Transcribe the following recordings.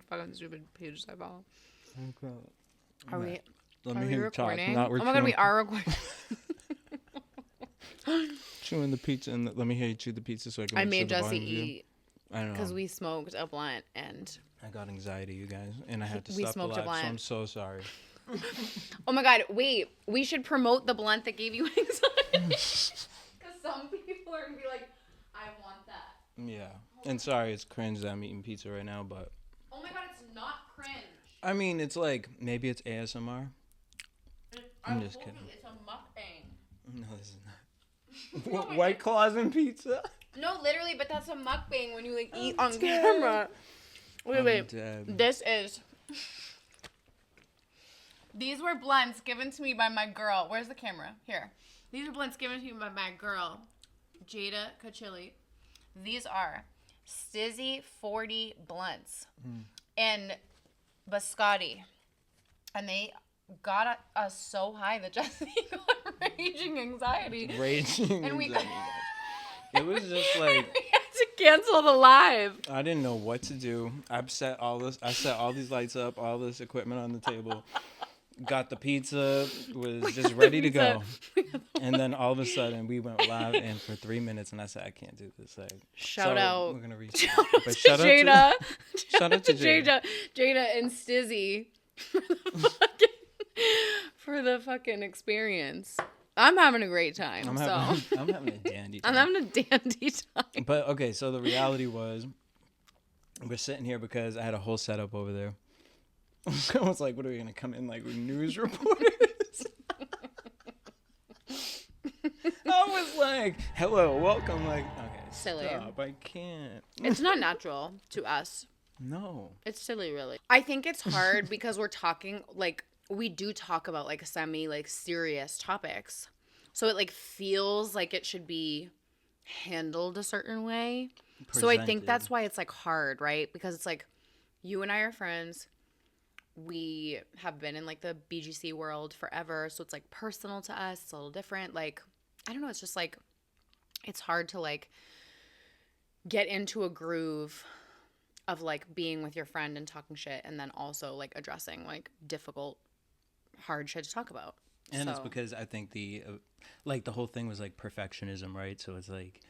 Fucking stupid pages I follow. Okay. Are we? Let Are me we hear you talk. recording? Not Oh my god, we are recording. Chewing the pizza, and let me hear you chew the pizza so I can. I make made sure the Jesse volume's good. eat I know. because we smoked a blunt and. I got anxiety, you guys, and I had to We stop the smoked a live, so blunt. I'm so sorry. Oh my god, wait. We should promote the blunt that gave you anxiety. Because some people are going to be like, I want that. Yeah. And sorry, it's cringe that I'm eating pizza right now, but... Oh my god, it's not cringe. I mean, it's like, maybe it's ASMR. I'm just kidding. It's a mukbang. No, this is not. White Claws and pizza? No, literally, but that's a mukbang when you like eat on camera. Wait. This is... These were blunts given to me by my girl. Where's the camera? Here. These are blunts given to me by my girl, Jada Kachili. These are Stizzy 40 blunts and biscotti. And they got us so high that Jesse got raging anxiety. Raging we anxiety. It was just like... we had to cancel the live. I didn't know what to do. I set all these lights up, all this equipment on the table. Got the pizza, was just ready to go. And then all of a sudden we went live and for 3 minutes and I said, I can't do this. Like, Shout out. We're gonna Shout out to Jada. Shout out to Jada. Jada and Stizzy for the fucking experience. I'm having a great time. I'm having a dandy time. I'm having a dandy time. But okay, so the reality was we're sitting here because I had a whole setup over there. I was like, what are we going to come in like with news reporters? I was like, hello, welcome. Like, okay, silly. Stop, I can't. It's not natural to us. No. It's silly, really. I think it's hard because we're talking, like, we do talk about, like, like, serious topics. So it, like, feels like it should be handled a certain way. Presented. So I think that's why it's, like, hard, right? Because it's, like, you and I are friends. We have been in, like, the BGC world forever. So it's, like, personal to us. It's a little different. Like, I don't know. It's just, like, it's hard to, like, get into a groove of, like, being with your friend and talking shit and then also, like, addressing, like, difficult, hard shit to talk about. And it's because I think the whole thing was, like, perfectionism, right? So it's, like,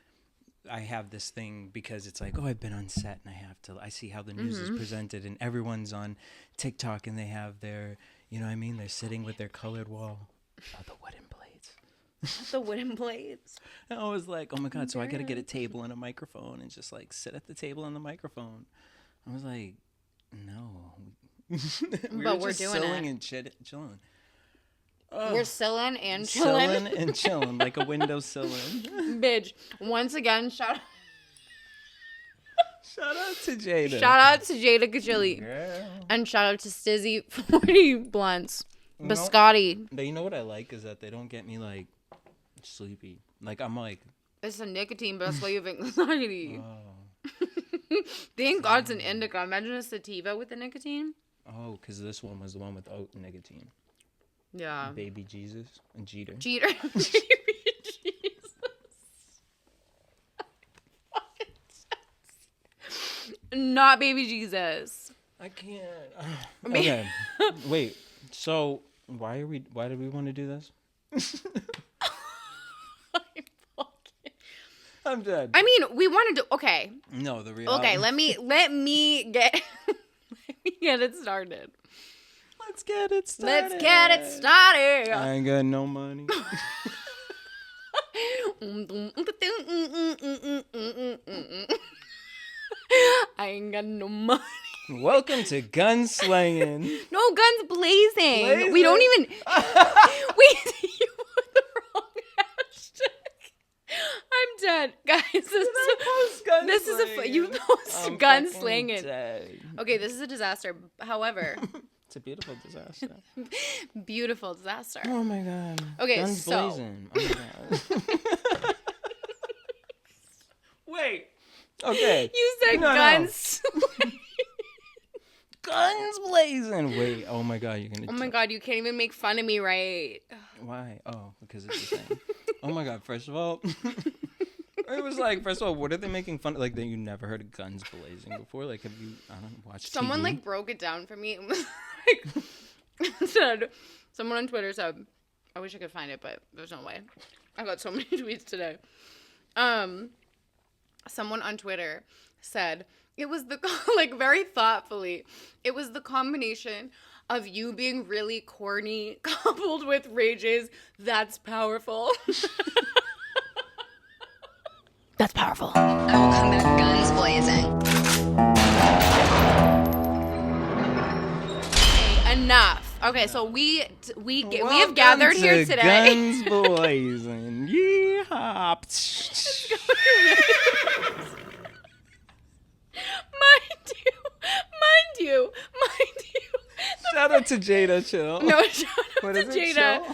I have this thing because it's like, oh, I've been on set and I see how the news is presented and everyone's on TikTok and they have their, you know what I mean? They're sitting with their colored wall. Oh, the wooden plates. The wooden plates. And I was like, oh my God, so I got to get a table and a microphone and just like sit at the table and the microphone. I was like, no. We're doing it. And chilling. We're silling and chilling. Silling and chilling, like a window silling. Bitch, once again, shout out to Jada. Shout out to Jada Kachili. And shout out to Stizzy 40 blunts. Biscotti. But you know what I like is that they don't get me, like, sleepy. Like, I'm like... It's a nicotine, but that's why you have anxiety. Oh. Thank God it's an indica. Imagine a sativa with the nicotine. Oh, because this one was the one without nicotine. Yeah. Baby Jesus and Jeter. Jeter. Baby Jesus. Not Baby Jesus. I can't. Okay. Wait. So why did we want to do this? I'm dead. I mean, we wanted to. Okay. No, the reality. Okay. Let me get it started. Let's get it started. I ain't got no money. I ain't got no money. Welcome to Gunslanging. No, guns blazing. We don't even. You put the wrong hashtag. I'm dead, guys. This is a you post Gunslanging. Okay, this is a disaster. However. It's a beautiful disaster. Beautiful disaster. Oh my God. Okay, Guns blazing. Oh my God. Wait. Okay. You said guns. Guns blazing. Wait. Oh my God. You're gonna. Oh my God. You can't even make fun of me, right? Why? Oh, because it's the same. Oh my God. First of all. was like, first of all, what are they making fun of? Like, that you never heard of guns blazing before? Like, have you, I don't know, watched Someone TV? like broke it down for me and was like, said, someone on Twitter said, I wish I could find it, but there's no way. I got so many tweets today. Someone on Twitter said, it was the, like, very thoughtfully, it was the combination of you being really corny coupled with rages. That's powerful. That's powerful. I will come back guns blazing. Okay, enough. Okay, so we have gathered here today. Guns blazing. Yeehaw. Mind you. Shout out to Jada Chill. No, shout out to Jada.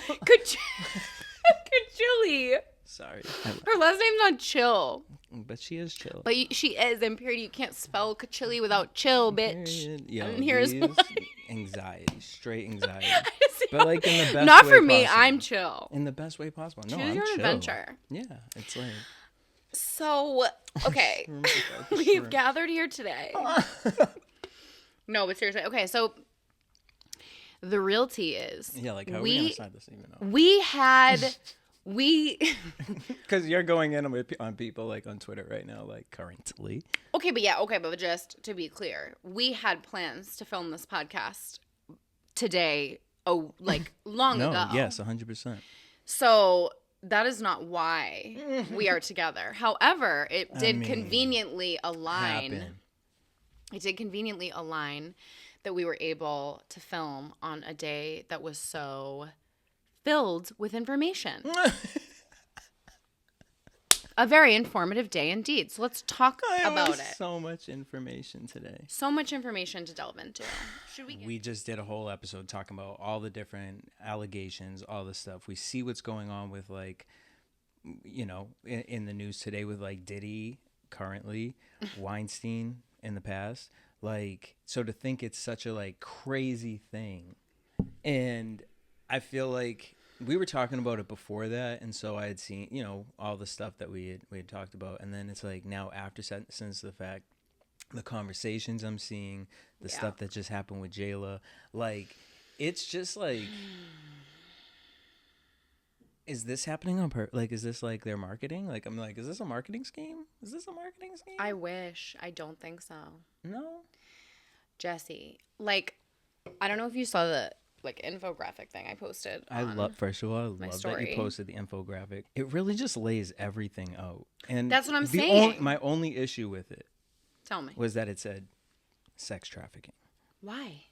Kachili. Sorry. Her last name's not Chill. But she is chill. But she is, and period, you can't spell Kachili without chill, bitch. Yo, and here's why. Anxiety. Straight anxiety. But like in the best not way for me, possible. I'm chill. In the best way possible. No, Choose I'm your chill. adventure. Yeah, it's like... So, okay. We've gathered here today. No, but seriously. Okay, so the real tea is... Yeah, like how are we going to start this even though? Because you're going in on people like on Twitter right now, like currently. Okay, but just to be clear, we had plans to film this podcast today, long ago. Yes, 100%. So that is not why we are together. However, it did conveniently align. Happen. It did conveniently align that we were able to film on a day that was so filled with information. A very informative day indeed. So let's talk about it. So much information today. So much information to delve into. We just did a whole episode talking about all the different allegations, all the stuff. We see what's going on with, like, you know, in the news today with, like, Diddy currently, Weinstein in the past. Like, so to think it's such a, like, crazy thing. And I feel like we were talking about it before that, and so I had seen, you know, all the stuff that we had talked about, and then it's like now after since the fact, the conversations I'm seeing, the stuff that just happened with Jayla, like it's just like, is this happening on purpose? Like, is this like their marketing? Like, I'm like, is this a marketing scheme? Is this a marketing scheme? I wish. I don't think so. No, Jesse, like, I don't know if you saw the infographic thing I posted. First of all, I love that you posted the infographic. It really just lays everything out. And that's what I'm saying. My only issue with it was that it said sex trafficking. Why?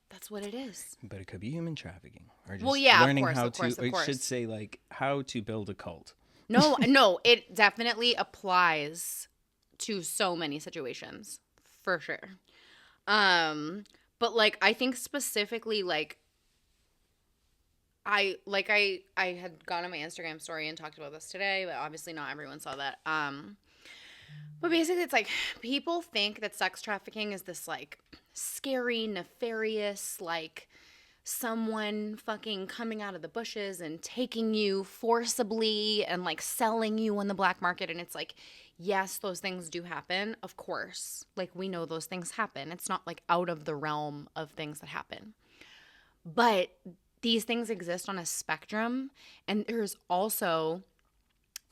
That's what it is. But it could be human trafficking. Or just learning of course. It should say like how to build a cult. No, it definitely applies to so many situations. For sure. But, like, I think specifically, like, I had gone on my Instagram story and talked about this today, but obviously not everyone saw that. But basically it's like people think that sex trafficking is this, like, scary, nefarious, like, someone fucking coming out of the bushes and taking you forcibly and, like, selling you on the black market. And it's like, yes, those things do happen, of course. Like, we know those things happen. It's not, like, out of the realm of things that happen. But these things exist on a spectrum, and there's also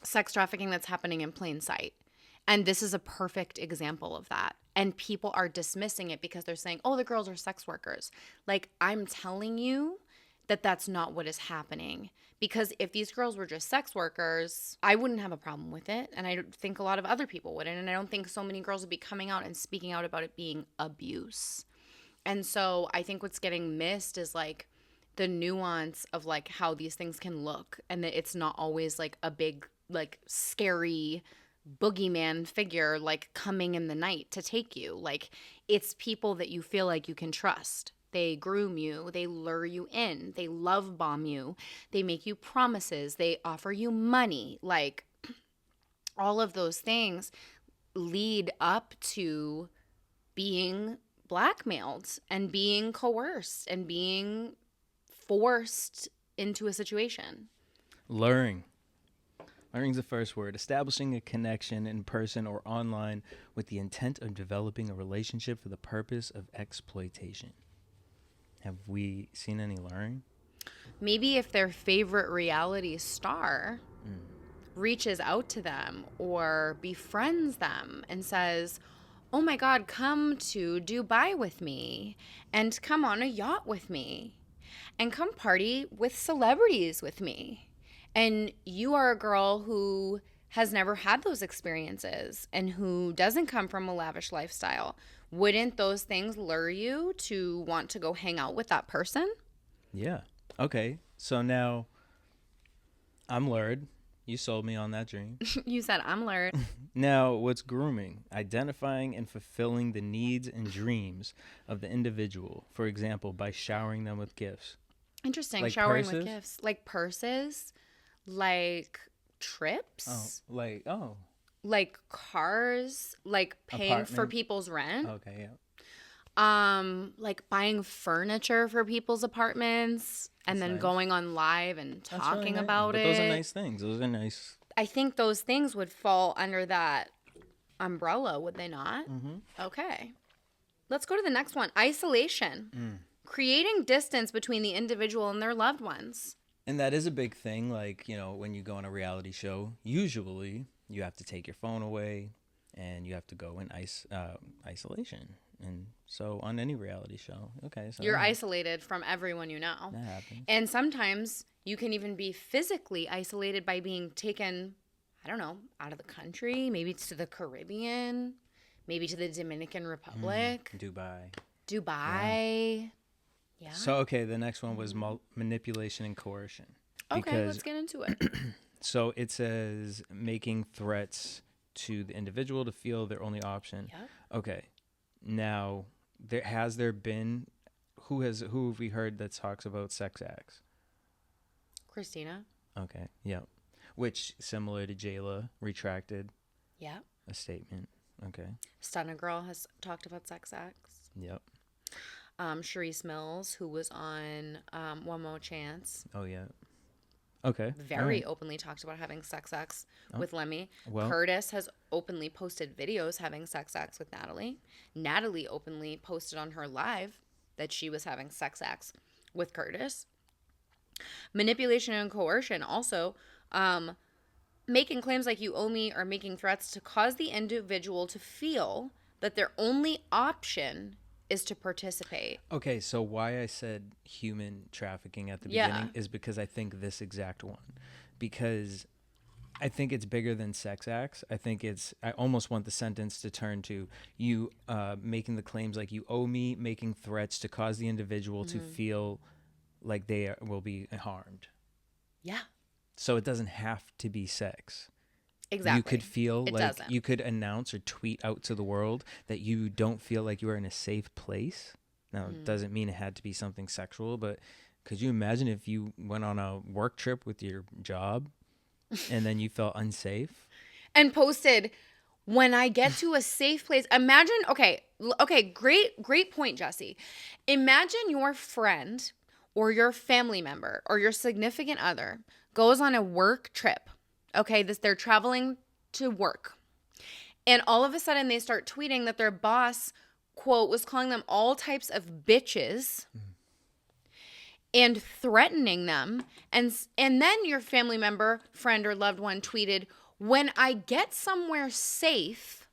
sex trafficking that's happening in plain sight. And this is a perfect example of that. And people are dismissing it because they're saying, oh, the girls are sex workers. Like, I'm telling you that that's not what is happening. Because if these girls were just sex workers, I wouldn't have a problem with it. And I think a lot of other people wouldn't. And I don't think so many girls would be coming out and speaking out about it being abuse. And so I think what's getting missed is, like, the nuance of, like, how these things can look. And that it's not always, like, a big, like, scary boogeyman figure, like, coming in the night to take you. Like, it's people that you feel like you can trust. They groom you. They lure you in. They love bomb you. They make you promises. They offer you money. Like, all of those things lead up to being blackmailed and being coerced and being forced into a situation. Luring. Learning's the first word. Establishing a connection in person or online with the intent of developing a relationship for the purpose of exploitation. Have we seen any learning? Maybe if their favorite reality star reaches out to them or befriends them and says, oh my God, come to Dubai with me and come on a yacht with me and come party with celebrities with me. And you are a girl who has never had those experiences and who doesn't come from a lavish lifestyle. Wouldn't those things lure you to want to go hang out with that person? Yeah. Okay. So now I'm lured. You sold me on that dream. You said I'm lured. Now, what's grooming? Identifying and fulfilling the needs and dreams of the individual. For example, by showering them with gifts. Interesting. Like Showering purses? with gifts. Like purses, like trips, like cars, like paying for Apartment. people's rent. Okay, yeah. Like buying furniture for people's apartments and That's then nice. going on live and That's really talking nice. about But it. those are nice things. Those are nice. I think those things would fall under that umbrella, would they not? Mm-hmm. Okay. Let's go to the next one. Isolation. Creating distance between the individual and their loved ones. And that is a big thing. Like, when you go on a reality show, usually you have to take your phone away and you have to go in isolation. And so on any reality show, okay. So You're isolated from everyone you know. that happens. And sometimes you can even be physically isolated by being taken, I don't know, out of the country, maybe to the Caribbean, maybe to the Dominican Republic, Dubai. Yeah. So, okay, the next one was manipulation and coercion. Okay, let's get into it. So it says making threats to the individual to feel their only option. Yep. Okay. Now, has there been, who have we heard that talks about sex acts? Christina. Okay, yeah. Which, similar to Jayla, retracted Yeah. a statement. Okay. Stunna Girl has talked about sex acts. Yep. Sharice Mills, who was on One More Chance, Oh, yeah. Okay. very openly talked about having sex acts with Lemmy. Well- Curtis has openly posted videos having sex acts with Natalie. Natalie openly posted on her live that she was having sex acts with Curtis. Manipulation and coercion also, making claims like you owe me or making threats to cause the individual to feel that their only option is to participate. Okay, so why I said human trafficking at the Yeah. beginning is because I think this exact one. Because I think it's bigger than sex acts. I almost want the sentence to turn to you making the claims like you owe me, making threats to cause the individual to feel like they will be harmed. Yeah, So it doesn't have to be sex. exactly. You could feel It like doesn't. you could announce or tweet out to the world that you don't feel like you are in a safe place. Now, it doesn't mean it had to be something sexual, but could you imagine if you went on a work trip with your job and then you felt unsafe? And posted, when I get to a safe place, imagine, okay, great point, Jesse. Imagine your friend or your family member or your significant other goes on a work trip. Okay, they're traveling to work. And all of a sudden they start tweeting that their boss, quote, was calling them all types of bitches and threatening them. And then your family member, friend, or loved one tweeted, when I get somewhere safe,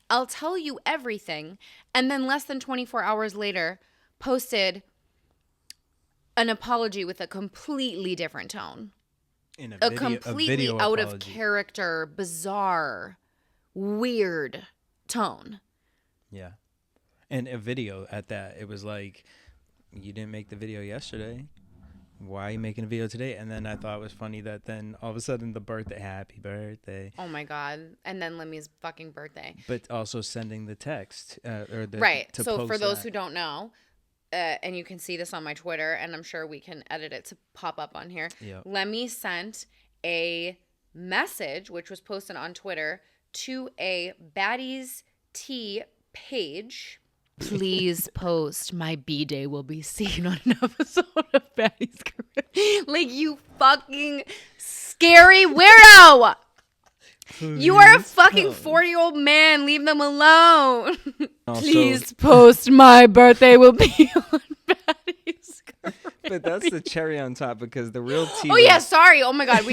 I'll tell you everything. And then less than 24 hours later, posted an apology with a completely different tone. In A completely video out apology. of character, bizarre, weird tone. Yeah. And a video at that. It was like, you didn't make the video yesterday. Why are you making a video today? And then I thought it was funny that then all of a sudden the birthday, happy birthday. Oh my God. And then Lemmy's fucking birthday. But also sending the text. Right. To So post for those that. who don't know, and you can see this on my Twitter, and I'm sure we can edit it to pop up on here. Yep. Lemmy sent a message, which was posted on Twitter, to a Baddies Tea page please post my B-Day will be seen on an episode of Baddies Caribbean. Like, you fucking scary weirdo. You are a fucking 40-year-old man. Leave them alone. Please post my birthday will be on Baddies Caribbean. But that's the cherry on top, because the real tea. Oh, yeah, sorry. Oh, my God.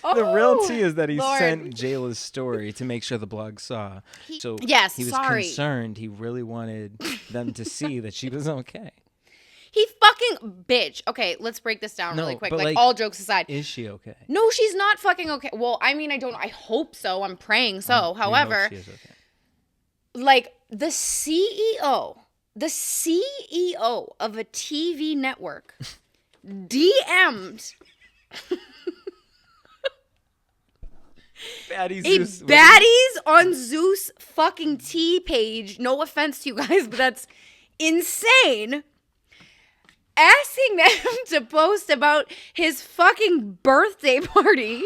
The real tea is that he sent Jayla's story to make sure the blog saw. He was concerned. He really wanted them to see that she was okay. He fucking bitch. Okay, let's break this down really quick. Like, all jokes aside. Is she okay? No, she's not fucking okay. Well, I mean, I hope so. I'm praying so. However, she is okay. Like, the CEO of a TV network DM'd Baddies on Zeus fucking T page. No offense to you guys, but that's insane. Asking them to post about his fucking birthday party,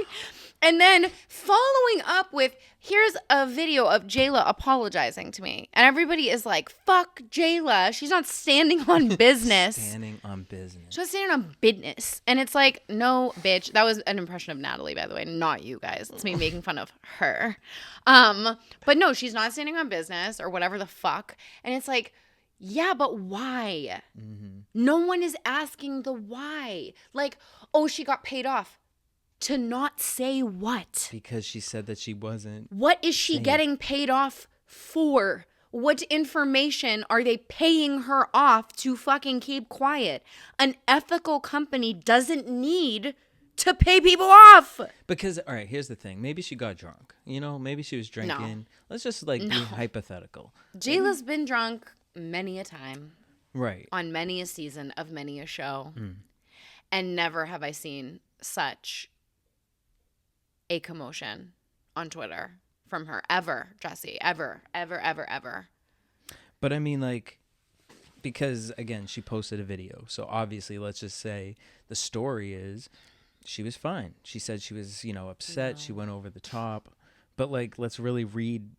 and then following up with, here's a video of Jayla apologizing to me. And everybody is like, fuck Jayla. She's not standing on business. She's not standing on business. And it's like, no, bitch. That was an impression of Natalie, by the way, not you guys. It's me making fun of her. But no, she's not standing on business or whatever the fuck. And it's like, yeah, but why? Mm-hmm. No one is asking the why. Like, oh, she got paid off. To not say what? Because she said that she wasn't. What is she getting paid off for? What information are they paying her off to fucking keep quiet? An ethical company doesn't need to pay people off. Because, all right, here's the thing. Maybe she got drunk. You know, maybe she was drinking. No. Let's just, be hypothetical. Jayla's been drunk many a time. Right. On many a season of many a show. Mm. And never have I seen such a commotion on Twitter from her ever, Jesse, ever. But I mean, because again, she posted a video, so obviously, let's just say the story is she was fine. She said she was, upset. No. She went over the top, but let's really read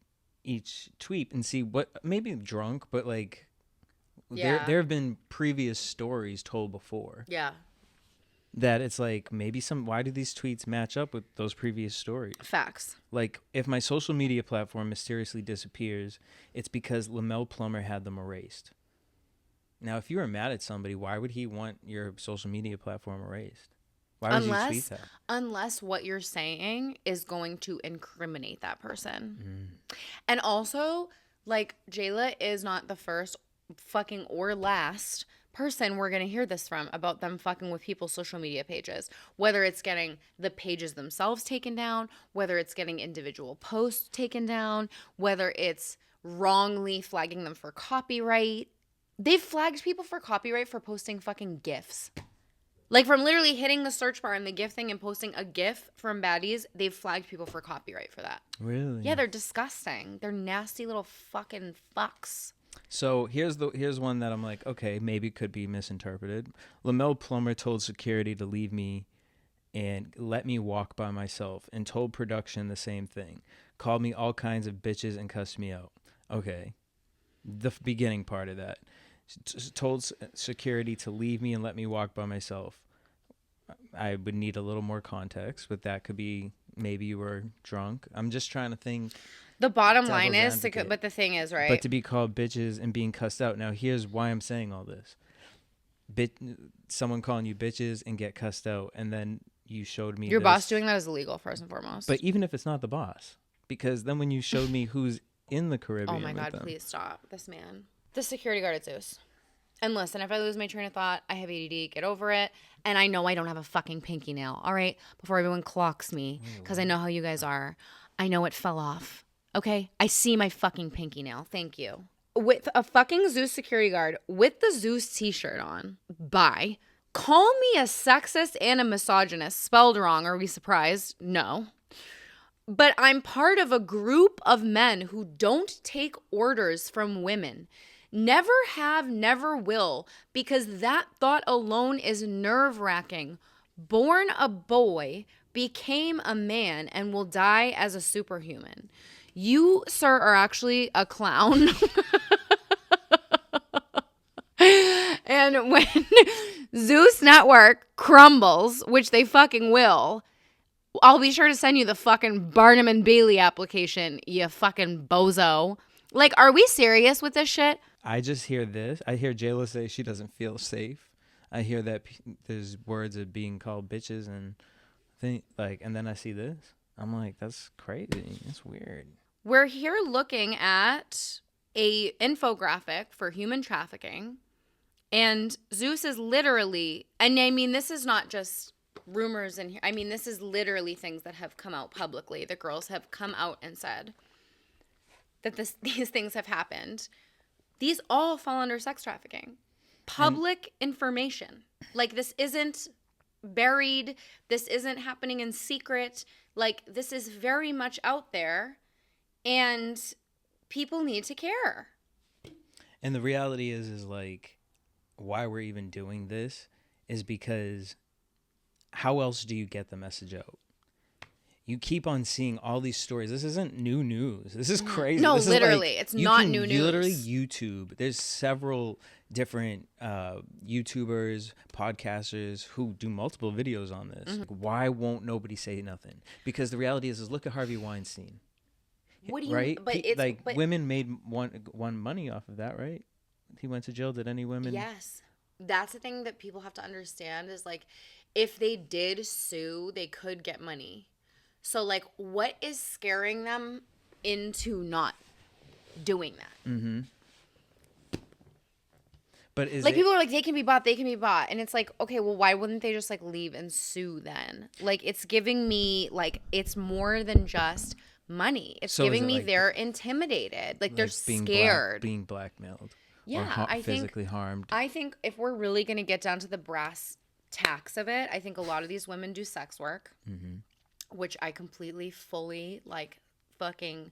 each tweet and see what, maybe drunk, but there have been previous stories told before. Yeah. That it's maybe why do these tweets match up with those previous stories? Facts. If my social media platform mysteriously disappears, it's because Lamel Plummer had them erased. Now, if you were mad at somebody, why would he want your social media platform erased? Why would you tweet that? Unless what you're saying is going to incriminate that person. Mm. And also, Jayla is not the first fucking or last person we're going to hear this from about them fucking with people's social media pages, whether it's getting the pages themselves taken down, whether it's getting individual posts taken down, whether it's wrongly flagging them for copyright. They've flagged people for copyright for posting fucking GIFs. From literally hitting the search bar in the GIF thing and posting a GIF from Baddies, they've flagged people for copyright for that. Really? Yeah, they're disgusting. They're nasty little fucking fucks. So here's one that I'm like, okay, maybe it could be misinterpreted. Lamel Plummer told security to leave me and let me walk by myself, and told production the same thing. Called me all kinds of bitches and cussed me out. Okay. The beginning part of that. Told security to leave me and let me walk by myself. I would need a little more context, but that could be maybe you were drunk. I'm just trying to think. The bottom line is, but the thing is, right? But to be called bitches and being cussed out. Now, here's why I'm saying all this. Someone calling you bitches and get cussed out, and then you showed me your boss doing that is illegal, first and foremost. But even if it's not the boss, because then when you showed me who's in the Caribbean, oh my God, please stop this man, the security guard at Zeus. And listen, if I lose my train of thought, I have ADD. Get over it. And I know I don't have a fucking pinky nail. All right, before everyone clocks me, because I know how you guys are. I know it fell off. Okay, I see my fucking pinky nail. Thank you. With a fucking Zeus security guard with the Zeus t-shirt on. Bye. Call me a sexist and a misogynist. Spelled wrong. Are we surprised? No. But I'm part of a group of men who don't take orders from women. Never have, never will, because that thought alone is nerve-wracking. Born a boy, became a man, and will die as a superhuman. You, sir, are actually a clown. And when Zeus Network crumbles, which they fucking will, I'll be sure to send you the fucking Barnum and Bailey application, you fucking bozo. Like, are we serious with this shit? I just hear this. I hear JLo say she doesn't feel safe. I hear that there's words of being called bitches and and then I see this. I'm like, that's crazy. That's weird. We're here looking at a infographic for human trafficking, and Zeus is literally, and I mean, this is not just rumors in here. I mean, this is literally things that have come out publicly. The girls have come out and said that these things have happened. These all fall under sex trafficking. Public information. Like, this isn't buried. This isn't happening in secret. Like, this is very much out there, and people need to care. And the reality is like, why we're even doing this is because how else do you get the message out? You keep on seeing all these stories. This isn't new news. This is crazy. No, this literally. Is like, it's not new You news. literally YouTube. There's several different YouTubers, podcasters who do multiple videos on this. Mm-hmm. Like, why won't nobody say nothing? Because the reality is look at Harvey Weinstein. What do you right? But it's like women made one money off of that, right? He went to jail. Did any women? Yes. That's the thing that people have to understand is, like, if they did sue, they could get money. So, like, what is scaring them into not doing that? Mm-hmm. But is like, people are like, they can be bought. And it's like, okay, well, why wouldn't they just, like, leave and sue then? Like, it's giving me, like, it's more than just money. It's giving me they're intimidated. Like, they're scared. Being blackmailed. Yeah, or physically harmed. I think if we're really going to get down to the brass tacks of it, I think a lot of these women do sex work, which I completely, fully, like, fucking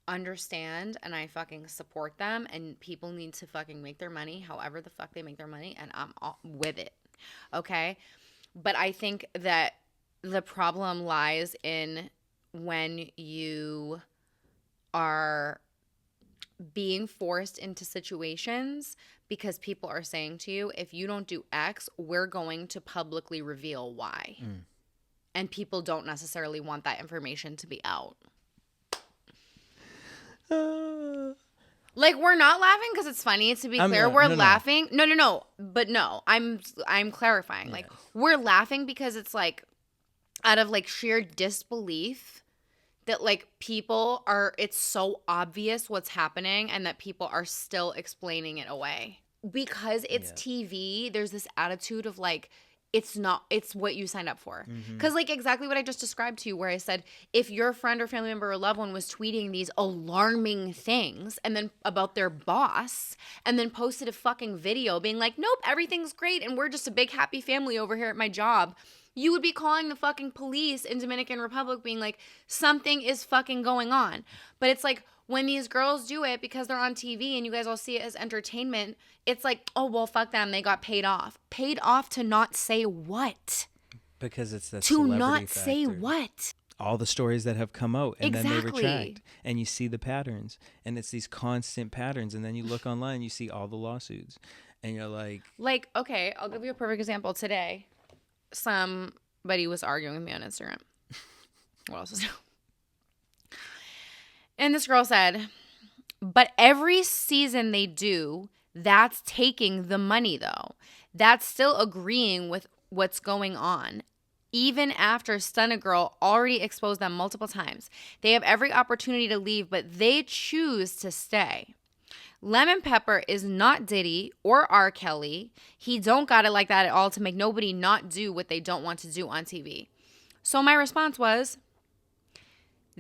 understand, and I fucking support them, and people need to fucking make their money however the fuck they make their money, and I'm all with it, okay? But I think that the problem lies in when you are being forced into situations because people are saying to you, if you don't do X, we're going to publicly reveal Y. And people don't necessarily want that information to be out. Like, we're not laughing because it's funny. To be clear, we're laughing. No. But no, I'm clarifying. Yes. Like, we're laughing because it's, like, out of, like, sheer disbelief that, like, people are, it's so obvious what's happening and that people are still explaining it away. Because it's TV, there's this attitude of, like, it's what you signed up for. Because, like, exactly what I just described to you, where I said, if your friend or family member or loved one was tweeting these alarming things and then about their boss and then posted a fucking video being like, nope, everything's great and we're just a big happy family over here at my job, you would be calling the fucking police in Dominican Republic being like, something is fucking going on. But it's like, when these girls do it because they're on TV and you guys all see it as entertainment, it's like, oh, well, fuck them. They got paid off. Paid off to not say what? Because it's the to not factor. say what? All the stories that have come out and then they retract. And you see the patterns. And it's these constant patterns. And then you look online, you see all the lawsuits. And you're like... Like, okay, I'll give you a perfect example. Today, somebody was arguing with me on Instagram. What else is new? And this girl said, but every season they do, that's taking the money, though. That's still agreeing with what's going on. Even after Stun a Girl already exposed them multiple times. They have every opportunity to leave, but they choose to stay. Lemon Pepper is not Diddy or R. Kelly. He don't got it like that at all to make nobody not do what they don't want to do on TV. So my response was...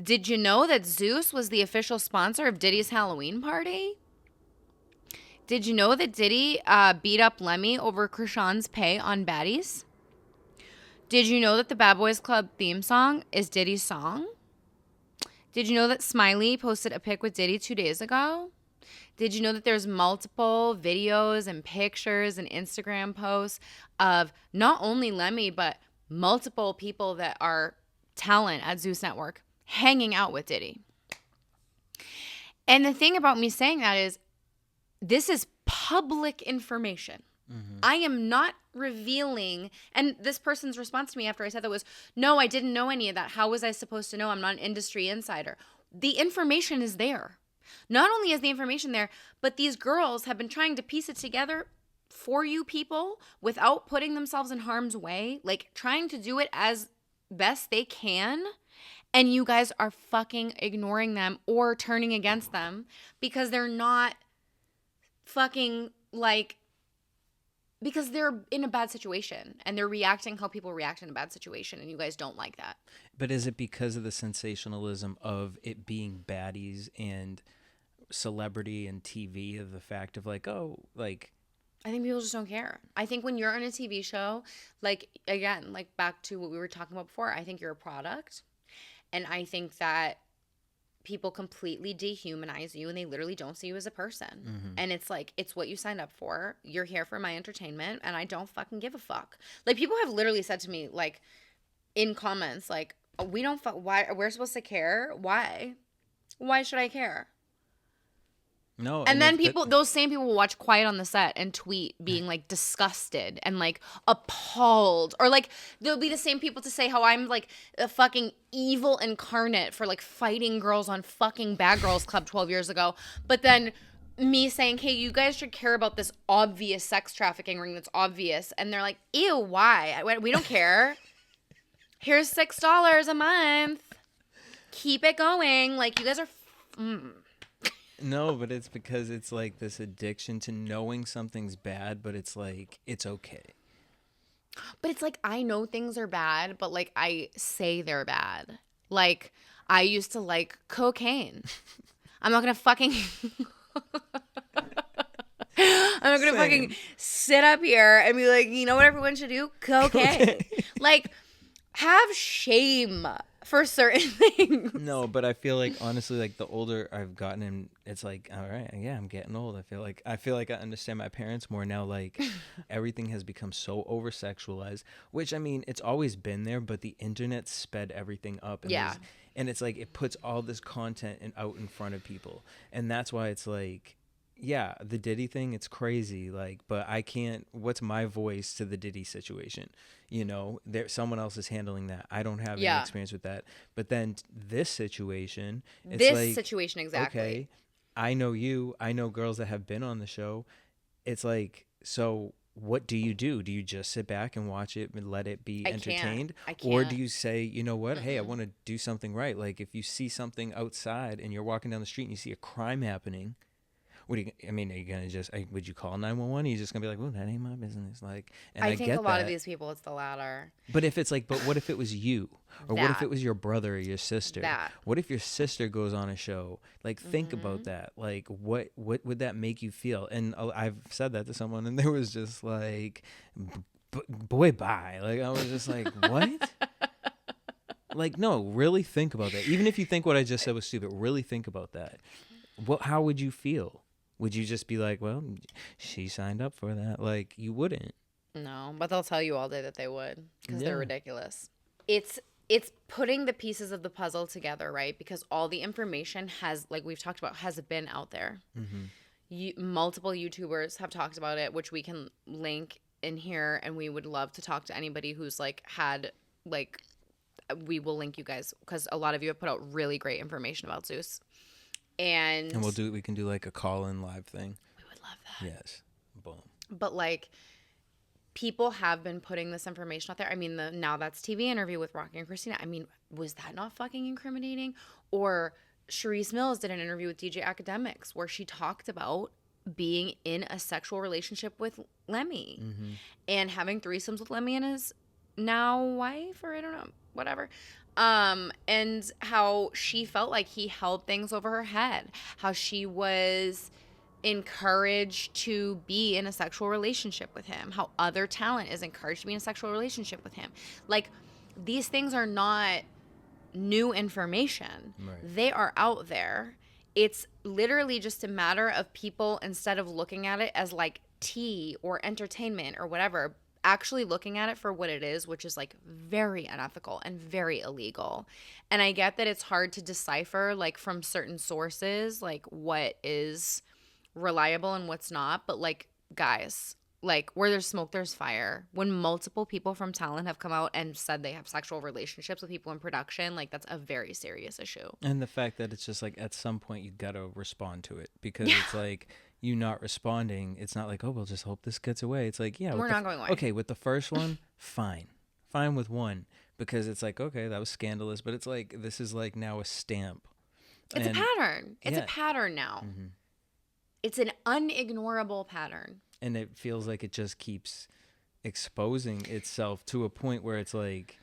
Did you know that Zeus was the official sponsor of Diddy's Halloween party? Did you know that Diddy beat up Lemmy over Krishan's pay on Baddies? Did you know that the Bad Boys Club theme song is Diddy's song? Did you know that Smiley posted a pic with Diddy 2 days ago? Did you know that there's multiple videos and pictures and Instagram posts of not only Lemmy, but multiple people that are talent at Zeus Network hanging out with Diddy? And the thing about me saying that is this is public information. I am not revealing. And this person's response to me after I said that was, no, I didn't know any of that. How was I supposed to know? I'm not an industry insider. The information is there. Not only is the information there, but these girls have been trying to piece it together for you people without putting themselves in harm's way, like trying to do it as best they can. And you guys are fucking ignoring them or turning against them because they're not fucking like, because they're in a bad situation and they're reacting how people react in a bad situation, and you guys don't like that. But is it because of the sensationalism of it being baddies and celebrity and TV, of the fact of like, oh, like... I think people just don't care. I think when you're on a TV show, like, again, like back to what we were talking about before, I think you're a product. And I think that people completely dehumanize you and they literally don't see you as a person. And it's like, it's what you signed up for. You're here for my entertainment and I don't fucking give a fuck. Like, people have literally said to me, like, in comments, like, we don't why we're supposed to care? Why should I care? No. And then those same people will watch Quiet on the Set and tweet being like disgusted and like appalled, or like there'll be the same people to say how I'm like a fucking evil incarnate for like fighting girls on fucking Bad Girls Club 12 years ago. But then me saying, hey, you guys should care about this obvious sex trafficking ring that's obvious. And they're like, ew, why? We don't care. Here's $6 a month. Keep it going. Like, you guys are... No, but it's because it's like this addiction to knowing something's bad, but it's like, it's okay. But it's like, I know things are bad, but like I say they're bad. Like, I used to like cocaine. I'm not going to fucking... I'm not going to fucking sit up here and be like, you know what everyone should do? Cocaine. Like, have shame for certain things. No, but I feel like, honestly, like the older I've gotten, and it's like, all right, yeah, I'm getting old. I feel like I understand my parents more now. Like, everything has become so over sexualized, which, I mean, it's always been there, but the internet sped everything up. And yeah. And it's like, it puts all this content out in front of people. And that's why it's like, yeah, the Diddy thing, it's crazy. Like, but I can't, what's my voice to the Diddy situation? You know, someone else is handling that. I don't have any experience with that. But then this situation, it's this situation, exactly. Okay, I know you. I know girls that have been on the show. It's like, so what do you do? Do you just sit back and watch it and let it be entertained? I can't. Or do you say, you know what? Hey, I want to do something right. Like, if you see something outside and you're walking down the street and you see a crime happening, are you gonna just? Would you call 911? Are you just gonna be like, "Well, that ain't my business"? Like, and I think get a lot that. of these people, it's the latter. But if it's like, but what if it was you, or what if it was your brother or your sister? What if your sister goes on a show? Like, think about that. Like, what would that make you feel? And I've said that to someone, and there was just like, boy, bye. Like, I was just like, what? Like, no, really think about that. Even if you think what I just said was stupid, really think about that. How would you feel? Would you just be like, well, she signed up for that? Like, you wouldn't. No, but they'll tell you all day that they would, because they're ridiculous. It's putting the pieces of the puzzle together, right? Because all the information has, like we've talked about, has been out there. Multiple YouTubers have talked about it, which we can link in here, and we would love to talk to anybody who's like had, like, we will link you guys, because a lot of you have put out really great information about Zeus. And we can do like a call-in live thing. We would love that. Yes. Boom. But like, people have been putting this information out there. I mean, the Now That's TV interview with Rocky and Christina, I mean, was that not fucking incriminating? Or Charisse Mills did an interview with DJ Academics where she talked about being in a sexual relationship with Lemmy and having threesomes with Lemmy and his now wife, or I don't know, whatever. And how she felt like he held things over her head, how she was encouraged to be in a sexual relationship with him, how other talent is encouraged to be in a sexual relationship with him. Like, these things are not new information. Right. They are out there. It's literally just a matter of people, instead of looking at it as like tea or entertainment or whatever, actually looking at it for what it is, which is like very unethical and very illegal. And I get that it's hard to decipher like from certain sources like what is reliable and what's not, but like guys, like where there's smoke there's fire. When multiple people from talent have come out and said they have sexual relationships with people in production, like that's a very serious issue. And the fact that it's just like at some point you gotta respond to it, because it's like you not responding, it's not like, oh, we'll just hope this gets away. It's like, yeah, We're not going away. Okay, with the first one, fine with one, because it's like, okay, that was scandalous, but it's like this is like now a stamp. It's a pattern. It's a pattern now. Mm-hmm. It's an unignorable pattern. And it feels like it just keeps exposing itself to a point where it's like,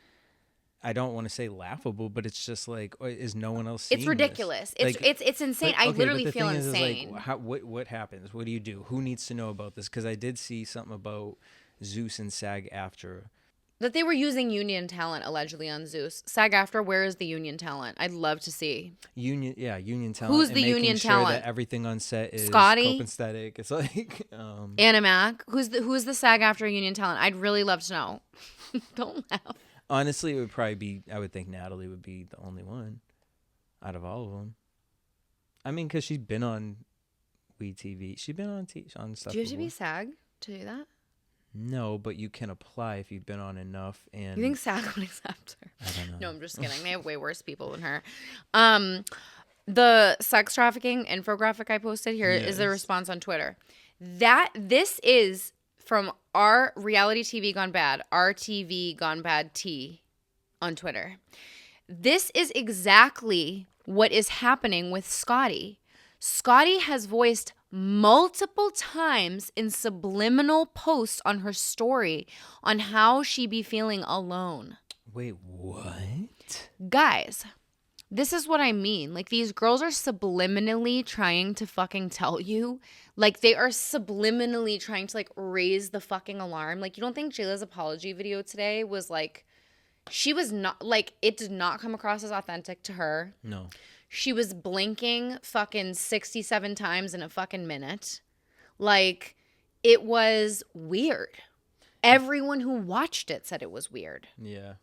I don't want to say laughable, but it's just like, is no one else seeing It's ridiculous. This? It's insane. I literally feel insane. Is like, what happens? What do you do? Who needs to know about this? Because I did see something about Zeus and SAG-AFTRA. That they were using union talent allegedly on Zeus. SAG-AFTRA, where is the union talent? I'd love to see. Union talent. Who's the union talent? That everything on set is Scotty? copacetic. It's like Animac. Who's the SAG-AFTRA union talent? I'd really love to know. Don't laugh. Honestly, it would probably be, I would think Natalie would be the only one out of all of them. I mean, because she's been on WeTV. She's been on stuff. Do you have to be SAG to do that? No, but you can apply if you've been on enough. And you think SAG would accept her? I don't know. No, I'm just kidding. They have way worse people than her. The sex trafficking infographic I posted here is the response on Twitter. This is from our reality TV gone bad, RTV gone bad T on Twitter. This is exactly what is happening with Scotty. Scotty has voiced multiple times in subliminal posts on her story on how she be feeling alone. Wait, what? Guys, this is what I mean. Like, these girls are subliminally trying to fucking tell you. Like, they are subliminally trying to, like, raise the fucking alarm. Like, you don't think Jayla's apology video today was, like, she was not, like, it did not come across as authentic to her. No. She was blinking fucking 67 times in a fucking minute. Like, it was weird. Everyone who watched it said it was weird. Yeah.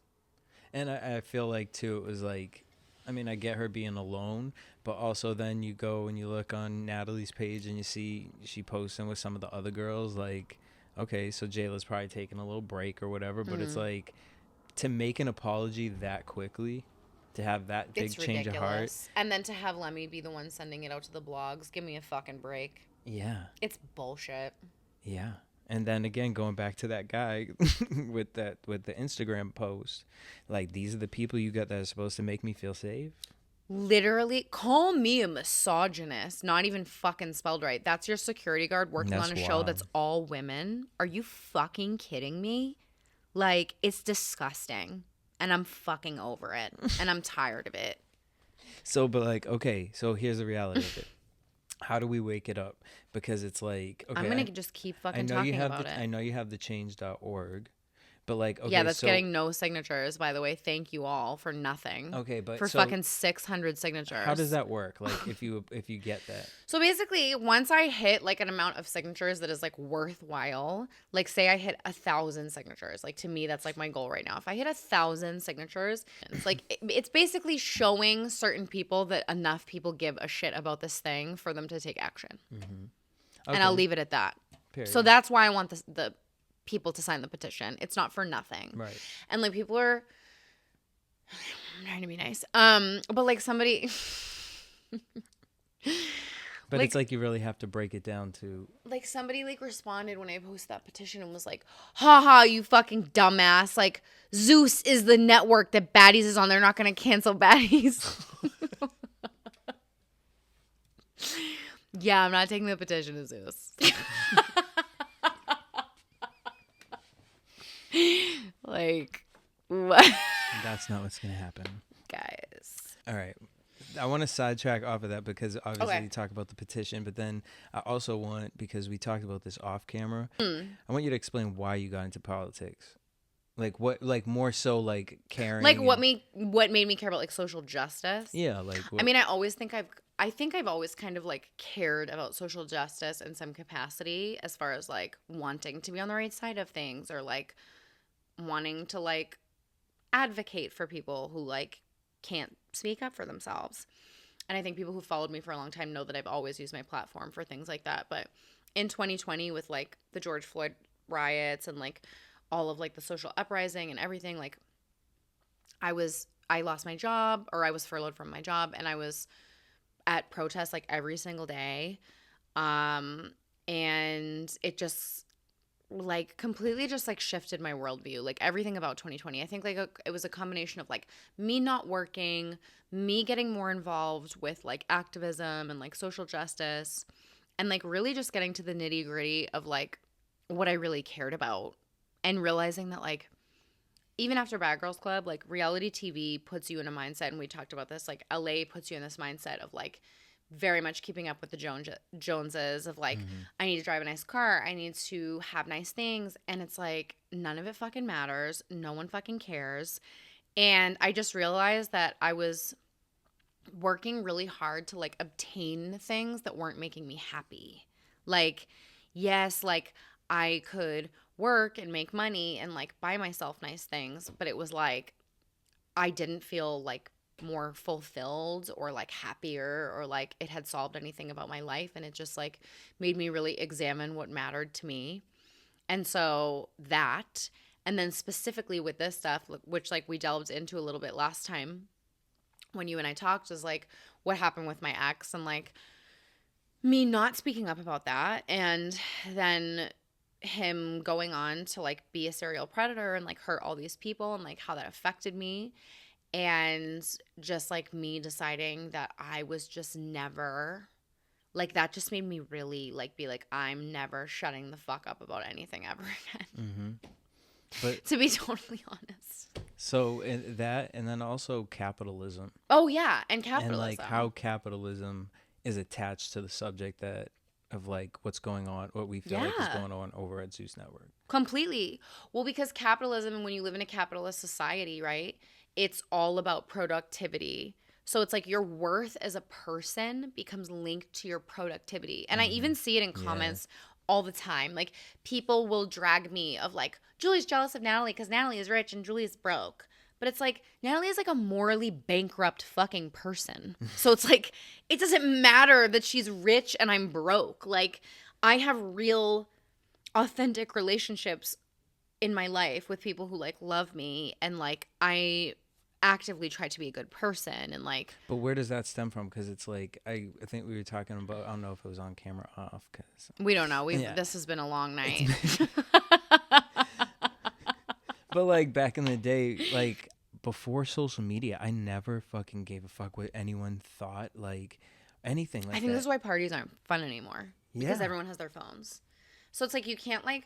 And I feel like, too, it was like, I mean, I get her being alone, but also then you go and you look on Natalie's page and you see she posting with some of the other girls. Like, okay, so Jayla's probably taking a little break or whatever, but it's like, to make an apology that quickly, to have that big change of heart. And then to have Lemmy be the one sending it out to the blogs. Give me a fucking break. Yeah. It's bullshit. Yeah. And then again, going back to that guy with the Instagram post, like, these are the people you got that are supposed to make me feel safe. Literally, call me a misogynist. Not even fucking spelled right. That's your security guard working on a show that's all women. Are you fucking kidding me? Like, it's disgusting. And I'm fucking over it. And I'm tired of it. So, but like, okay, so here's the reality of it. How do we wake it up? Because it's like, okay, I'm going to just keep fucking talking about it. I know you have the change.org, but like, okay, yeah, that's getting no signatures, by the way. Thank you all for nothing. Okay, but for fucking 600 signatures. How does that work? Like, if you get that. So basically, once I hit like an amount of signatures that is like worthwhile, like say I hit 1,000 signatures, like to me that's like my goal right now. If I hit 1,000 signatures, it's like it's basically showing certain people that enough people give a shit about this thing for them to take action. Mm-hmm. Okay. And I'll leave it at that. Period. So that's why I want the people to sign the petition. It's not for nothing. Right. And like people are I'm trying to be nice. But like somebody But like, it's like you really have to break it down to like somebody like responded when I posted that petition and was like, haha, you fucking dumbass. Like Zeus is the network that Baddies is on. They're not gonna cancel Baddies. Yeah, I'm not taking the petition to Zeus. Like, what? That's not what's going to happen. Guys. All right. I want to sidetrack off of that because obviously you talk about the petition, but then I also want, because we talked about this off camera, I want you to explain why you got into politics. Like what? Like more so like caring. Like what made me care about like social justice? Yeah, like what, I mean, I think I've always kind of like cared about social justice in some capacity as far as like wanting to be on the right side of things or like wanting to like advocate for people who like can't speak up for themselves. And I think people who followed me for a long time know that I've always used my platform for things like that. But in 2020 with like the George Floyd riots and like all of like the social uprising and everything, like I lost my job, or I was furloughed from my job, and I was at protests like every single day. And it just like completely just like shifted my worldview, like everything about 2020. I think like it was a combination of like me not working, me getting more involved with like activism and like social justice, and like really just getting to the nitty gritty of like what I really cared about, and realizing that like even after Bad Girls Club, like reality TV puts you in a mindset, and we talked about this, like LA puts you in this mindset of like very much keeping up with the Joneses of like, I need to drive a nice car, I need to have nice things, and it's like none of it fucking matters, no one fucking cares. And I just realized that I was working really hard to like obtain things that weren't making me happy. Like, yes, like I could work and make money and like buy myself nice things, but it was like I didn't feel like more fulfilled or like happier or like it had solved anything about my life, and it just like made me really examine what mattered to me. And so that, and then specifically with this stuff, which like we delved into a little bit last time when you and I talked, is like what happened with my ex and like me not speaking up about that, and then him going on to like be a serial predator and like hurt all these people, and like how that affected me, and just like me deciding that I was just never like, that just made me really like be like, I'm never shutting the fuck up about anything ever again. but to be totally honest. so that, and then also capitalism. Oh yeah, and capitalism. And like how capitalism is attached to the subject that of like what's going on, what we feel like is going on over at Zeus Network. Completely. Well, because capitalism, when you live in a capitalist society, right, it's all about productivity. So it's like your worth as a person becomes linked to your productivity. And I even see it in comments all the time. Like people will drag me of like, Julie's jealous of Natalie because Natalie is rich and Julie's broke. But it's like, Natalie is like a morally bankrupt fucking person. So it's like, it doesn't matter that she's rich and I'm broke. Like, I have real, authentic relationships in my life with people who like love me. And like, I actively try to be a good person. And like. But where does that stem from? Because it's like, I think we were talking about, I don't know if it was on camera or off. Cause, we don't know. This has been a long night. But like back in the day, like before social media, I never fucking gave a fuck what anyone thought, like anything like that. I think this is why parties aren't fun anymore. Because everyone has their phones. So it's like you can't like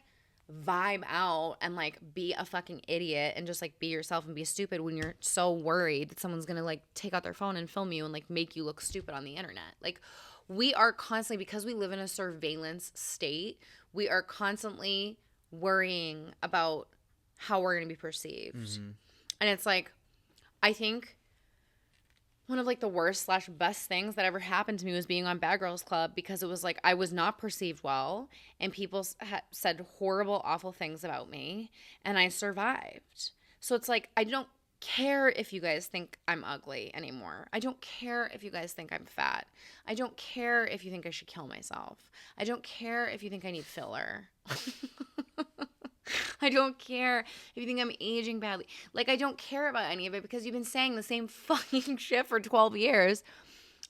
vibe out and like be a fucking idiot and just like be yourself and be stupid when you're so worried that someone's gonna like take out their phone and film you and like make you look stupid on the internet. Like we are constantly, because we live in a surveillance state, we are constantly worrying about how we're going to be perceived. And it's like, I think one of like the worst / best things that ever happened to me was being on Bad Girls Club, because it was like I was not perceived well and people said horrible, awful things about me, and I survived. So it's like, I don't care if you guys think I'm ugly anymore. I don't care if you guys think I'm fat. I don't care if you think I should kill myself. I don't care if you think I need filler. I don't care if you think I'm aging badly. Like, I don't care about any of it, because you've been saying the same fucking shit for 12 years.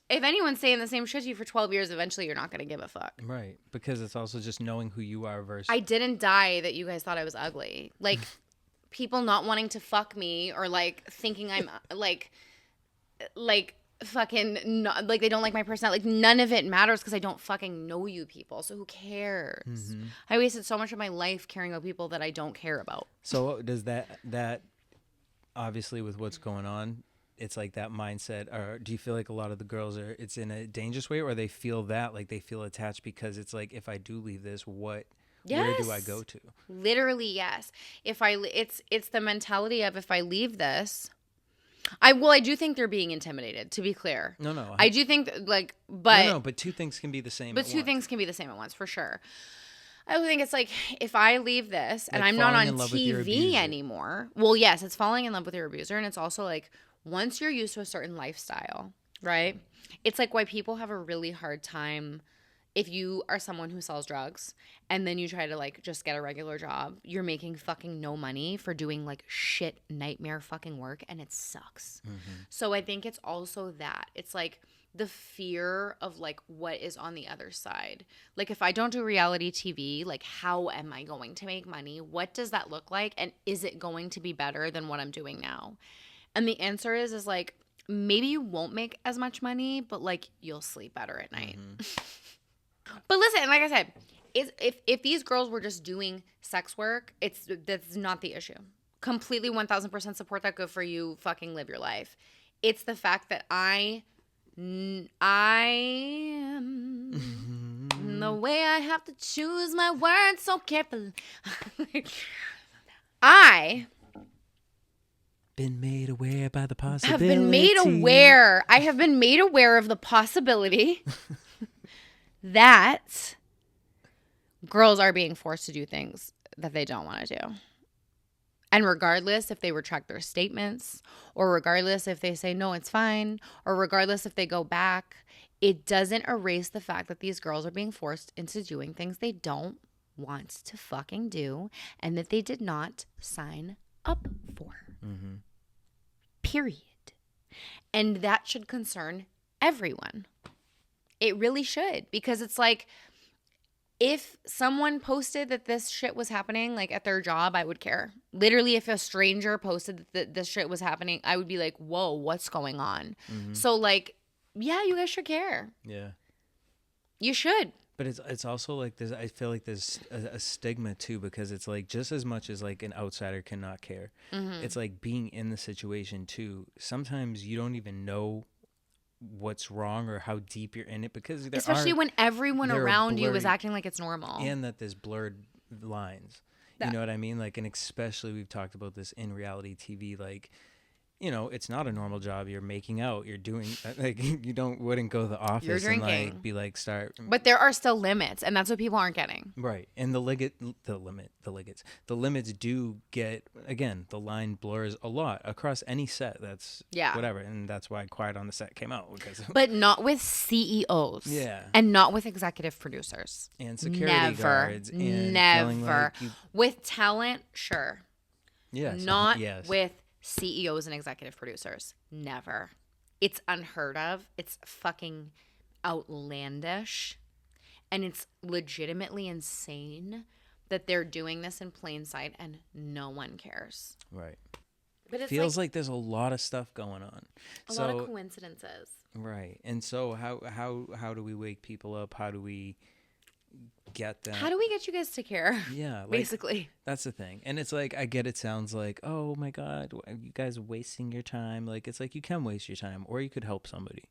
If anyone's saying the same shit to you for 12 years, eventually you're not going to give a fuck. Right. Because it's also just knowing who you are versus... I didn't die that you guys thought I was ugly. Like, people not wanting to fuck me or, like, thinking I'm, like fucking, not, like, they don't like my personality. Like, none of it matters because I don't fucking know you people. So who cares? I wasted so much of my life caring about people that I don't care about. So does that obviously with what's going on, it's like that mindset, or do you feel like a lot of the girls it's in a dangerous way, or they feel that like they feel attached because it's like, if I do leave this, what Where do I go to? Literally, yes. It's the mentality of, if I leave this, I do think they're being intimidated, to be clear. No. I do think like, but No, but two things can be the same. But at two once. things can be the same at once, for sure. I think it's like, if I leave this and Like I'm not on falling in love with your TV abuser. anymore. Well, yes, it's falling in love with your abuser. And it's also like, once you're used to a certain lifestyle, right? It's like why people have a really hard time. If you are someone who sells drugs and then you try to like just get a regular job, you're making fucking no money for doing like shit nightmare fucking work, and it sucks. So I think it's also that. It's like the fear of like what is on the other side. Like, if I don't do reality TV, like, how am I going to make money? What does that look like? And is it going to be better than what I'm doing now? And the answer is like, maybe you won't make as much money, but like, you'll sleep better at night. But listen, like I said, if these girls were just doing sex work, that's not the issue. Completely 1000% support that. Good for you. Fucking live your life. It's the fact that I am the way I have to choose my words so carefully. I Been made aware by the possibility. have been made aware. I have been made aware of the possibility that girls are being forced to do things that they don't want to do. And regardless if they retract their statements, or regardless if they say, no, it's fine, or regardless if they go back, it doesn't erase the fact that these girls are being forced into doing things they don't want to fucking do and that they did not sign up for. Period. And that should concern everyone. It really should, because it's like, if someone posted that this shit was happening, like at their job, I would care. Literally, if a stranger posted that this shit was happening, I would be like, whoa, what's going on? So like, yeah, you guys should care. Yeah. You should. But it's also like there's, I feel like there's a stigma too, because it's like, just as much as like an outsider cannot care, it's like being in the situation too. Sometimes you don't even know what's wrong or how deep you're in it, because Especially when everyone there are around you is blurry- acting like it's normal. and that there's blurred lines. You know what I mean? Like, and especially we've talked about this in reality TV, like, you know, it's not a normal job. You're making out. You're doing like wouldn't go to the office You're and drinking. like be like start. But there are still limits, and that's what people aren't getting. Right, and the limits do get, again, the line blurs a lot across any set. That's whatever, and that's why Quiet on the Set came out, because. But not with CEOs. Yeah. And not with executive producers. And security guards. And Never. Like with talent, sure. Yes. Not yes. with CEOs and executive producers. Never. It's unheard of. It's fucking outlandish. And it's legitimately insane that they're doing this in plain sight and no one cares. Right. But it feels like there's a lot of stuff going on. A lot of coincidences. Right. And so how do we wake people up? How do we get them? How do we get you guys to care? Yeah. Like, basically. That's the thing. And it's like, I get it sounds like, oh my God, you guys wasting your time. Like, it's like, you can waste your time, or you could help somebody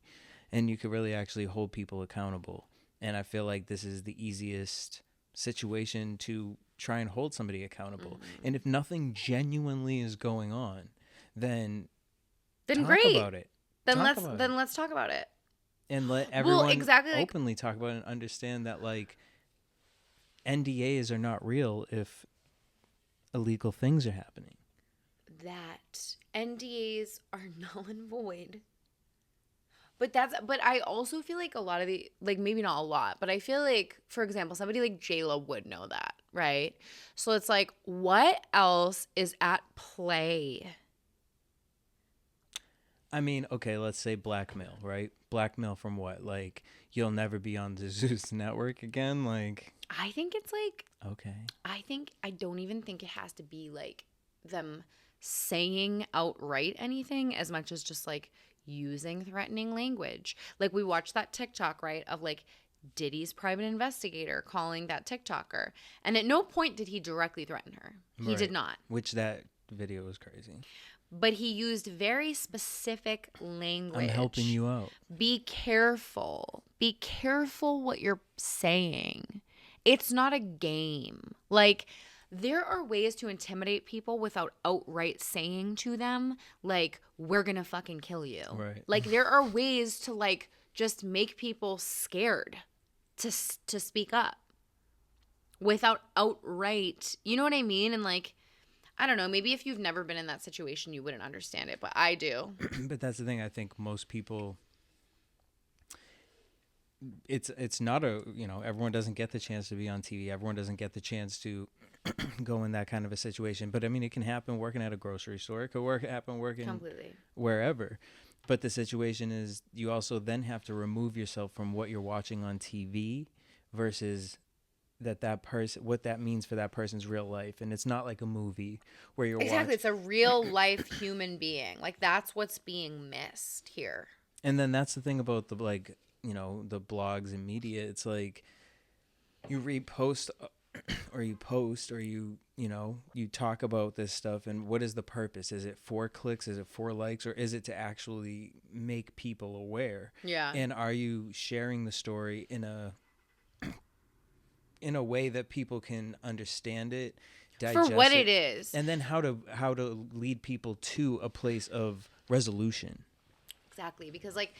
and you could really actually hold people accountable. And I feel like this is the easiest situation to try and hold somebody accountable. And if nothing genuinely is going on, then talk great. about it. Let's talk about it. And let everyone openly talk about it and understand that, like, NDAs are not real if illegal things are happening. That NDAs are null and void. But I also feel like a lot of the, like, maybe not a lot, but I feel like, for example, somebody like J-Lo would know that, right? So it's like, what else is at play? I mean, okay, let's say blackmail, right? Blackmail from what? Like, you'll never be on the Zeus Network again? Like, I think it's like, okay. I don't even think it has to be like them saying outright anything as much as just like using threatening language. Like, we watched that TikTok, right, of like Diddy's private investigator calling that TikToker. And at no point did he directly threaten her. He did not. Which that video was crazy. But he used very specific language. I'm helping you out. Be careful. Be careful what you're saying. It's not a game. Like, there are ways to intimidate people without outright saying to them, like, we're gonna fucking kill you. Right. Like, there are ways to, like, just make people scared to speak up without outright, you know what I mean? And, like, I don't know, maybe if you've never been in that situation, you wouldn't understand it, but I do. But that's the thing. I think most people, it's not a, everyone doesn't get the chance to be on TV. Everyone doesn't get the chance to go in that kind of a situation. But I mean, it can happen working at a grocery store. It could happen working Completely. wherever. But the situation is you also then have to remove yourself from what you're watching on TV versus that person, what that means for that person's real life. And it's not like a movie where you're Exactly. It's a real life human being. Like, that's what's being missed here. And then that's the thing about the, like, the blogs and media. It's like you repost or you post or you talk about this stuff, and what is the purpose? Is it for clicks? Is it for likes? Or is it to actually make people aware? Yeah. And are you sharing the story in a way that people can understand it, digest for what it is, and then how to lead people to a place of resolution? Exactly. Because, like,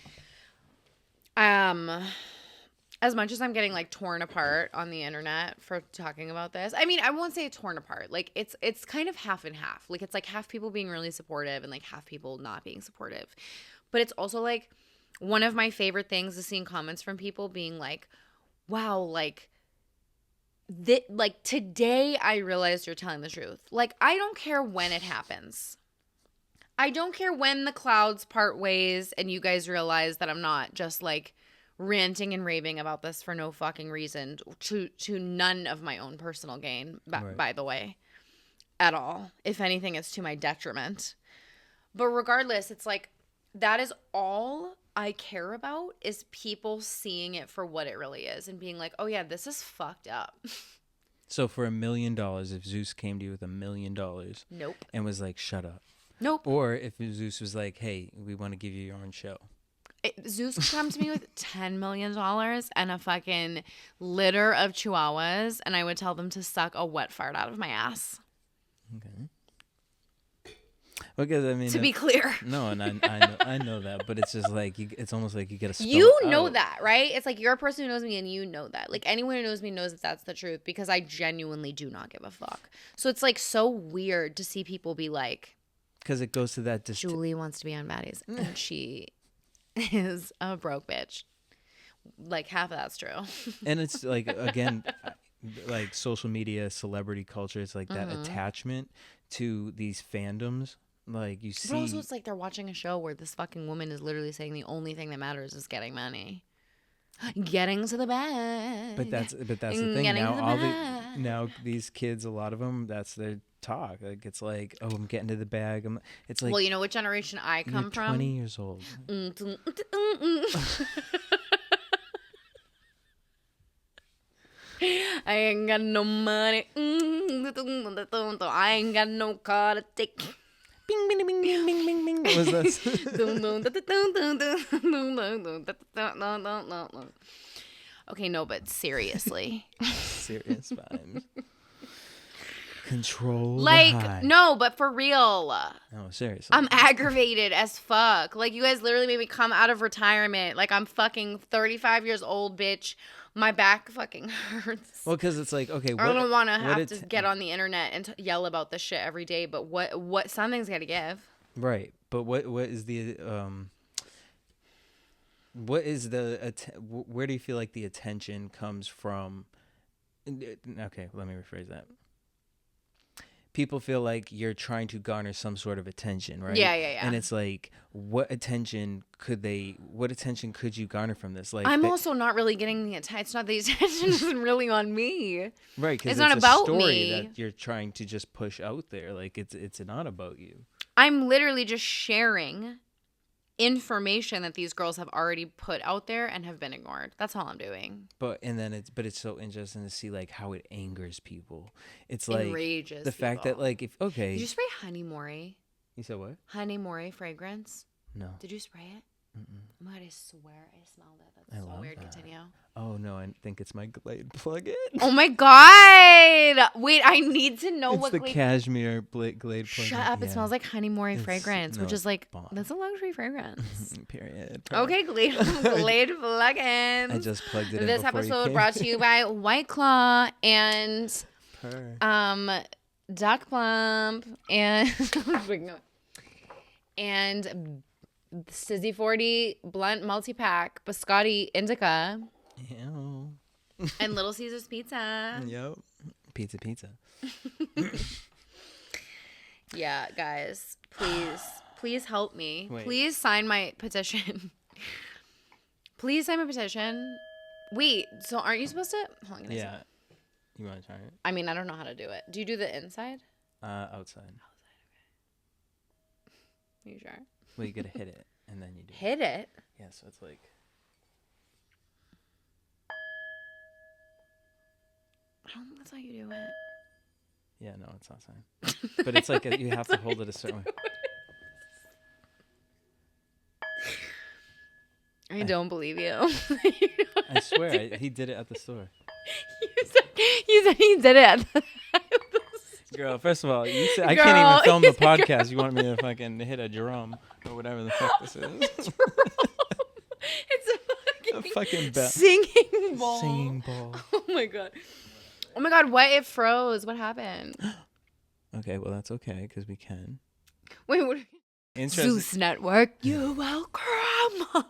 as much as I'm getting, like, torn apart on the internet for talking about this, I mean, I won't say torn apart. Like, it's kind of half and half. Like, it's like half people being really supportive and, like, half people not being supportive. But it's also, like, one of my favorite things is seeing comments from people being like, wow, like, today I realized you're telling the truth. Like, I don't care when it happens. I don't care when the clouds part ways and you guys realize that I'm not just, like, ranting and raving about this for no fucking reason to none of my own personal gain, by the way, at all. If anything, it's to my detriment. But regardless, it's like, that is all I care about, is people seeing it for what it really is and being like, oh yeah, this is fucked up. So for $1 million, if Zeus came to you with $1 million, Nope. and was like, shut up. Nope. Or if Zeus was like, hey, we want to give you your own show. Zeus could come to me with $10 million and a fucking litter of chihuahuas, and I would tell them to suck a wet fart out of my ass. Okay. Because I mean, to be clear. No, and I know that, but it's just like it's almost like you get to. You know that, right? It's like, you're a person who knows me, and you know that. Like, anyone who knows me knows that that's the truth, because I genuinely do not give a fuck. So it's like so weird to see people be like, because it goes to that. Julie wants to be on Baddies, and she is a broke bitch. Like, half of that's true. And it's like, again, like social media, celebrity culture. It's like that attachment to these fandoms. Like, you see. But also, it's like they're watching a show where this fucking woman is literally saying the only thing that matters is getting money. Getting to the bag. But that's the thing. Now these kids, a lot of them, that's their talk. Like, it's like, oh, I'm getting to the bag. It's like, well, you know what generation I come from? 20 years old. I ain't got no money. I ain't got no car to take. Bing, bing, bing, bing, bing, bing, bing. What was that? Okay, no, but seriously. Serious vibes. Control. Like, no, but for real. No, seriously. I'm aggravated as fuck. Like, you guys literally made me come out of retirement. Like, I'm fucking 35 years old, bitch. My back fucking hurts. Well, because it's like, okay, I don't want to have to get on the internet and yell about this shit every day, but what something's got to give. Right. But what is the where do you feel like the attention comes from? Okay, let me rephrase that. People feel like you're trying to garner some sort of attention, right? Yeah. And it's like, what attention could you garner from this? Like, I'm also not really getting the attention. It's not the attention isn't really on me. Right, because it's not about a story me that you're trying to just push out there. Like, it's not about you. I'm literally just sharing information that these girls have already put out there and have been ignored. That's all I'm doing. But it's so interesting to see like how it angers people. It's like enrages the fact that like Did you spray Honey Mori? You said what? Honey Mori fragrance? No. Did you spray it? Oh my God, I swear I smelled it. That's I so love weird. that. Continue. Oh no, I think it's my Glade plug-in. Oh my God. Wait, I need to know It's what the Glade. cashmere Glade plug-in. Shut up. It smells like honey mori fragrance, no, which is like, bomb. that's a luxury fragrance. Period. Okay, Glade plugins. I just plugged it in This before you episode came. brought to you by Whiteclaw and Duck Plump and and Sizzy 40 Blunt Multi-Pack Biscotti Indica Ew. and Little Caesars Pizza. Yep. Pizza. Yeah, guys, please help me. Wait. Please sign my petition. Please sign my petition. Wait, so aren't you supposed to? Hold on, can I see? Yeah. You want to try it? I mean, I don't know how to do it. Do you do the inside? Outside. Are you sure? Well, you gotta hit it, and then you do. Hit it. Yeah, so it's like. That's how you do it. Yeah, no, it's outside. But it's like you have to hold it a certain way. I don't believe you. I swear, he did it at the store. You said he did it at the Girl, first of all, you said I Girl, can't even film the he's a girl. podcast. You want me to fucking hit a drum or whatever the fuck this is? It's A fucking bell. singing ball. Singing ball. Oh my god. Oh my god, what? It froze. What happened? Okay, well that's okay because we can. Wait, what? Interesting. Zeus Network, you're welcome.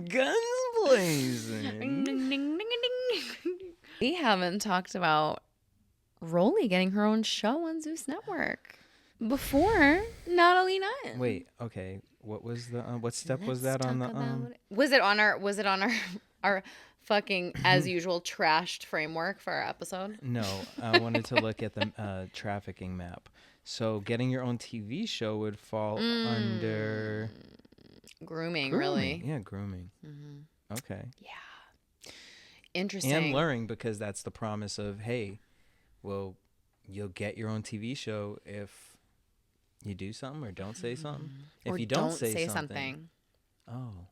Guns blazing. Ding, ding, ding, ding, ding. We haven't talked about Rolly getting her own show on Zeus Network before Natalie Nunn. Wait, okay. What was the what step was that on the Was it on our fucking as usual trashed framework for our episode? No, I wanted to look at the trafficking map. So getting your own TV show would fall under Grooming, really. Yeah, grooming. Mm-hmm. Okay. Yeah. Interesting. And luring, because that's the promise of, hey, well, you'll get your own TV show if you do something or don't say something. If or you don't say something. Oh.